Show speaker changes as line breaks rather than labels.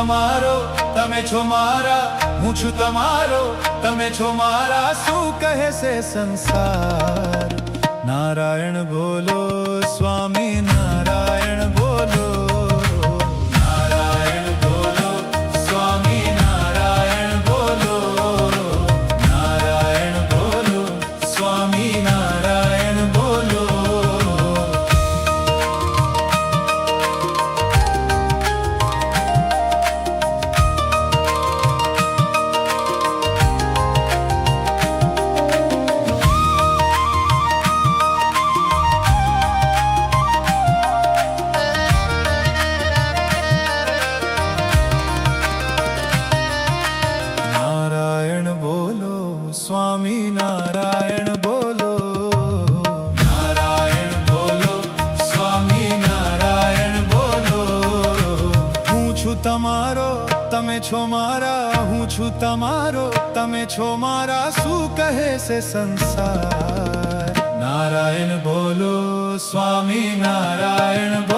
તમારો તમે છો મારા હું છું તમારો તમે છો મારા શું કહે છે સંસાર નારાયણ બોલો સ્વામી નારાયણ બોલો નારાયણ બોલો સ્વામી નારાયણ બોલો નારાયણ બોલો સ્વામી નારાયણ બોલો સ્વામી નારાયણ બોલો નારાયણ બોલો સ્વામી નારાયણ બોલો હું છું તમારો તમે છો મારા હું છું તમારો તમે છો મારા શું કહે છે સંસાર નારાયણ બોલો સ્વામી નારાયણ બોલો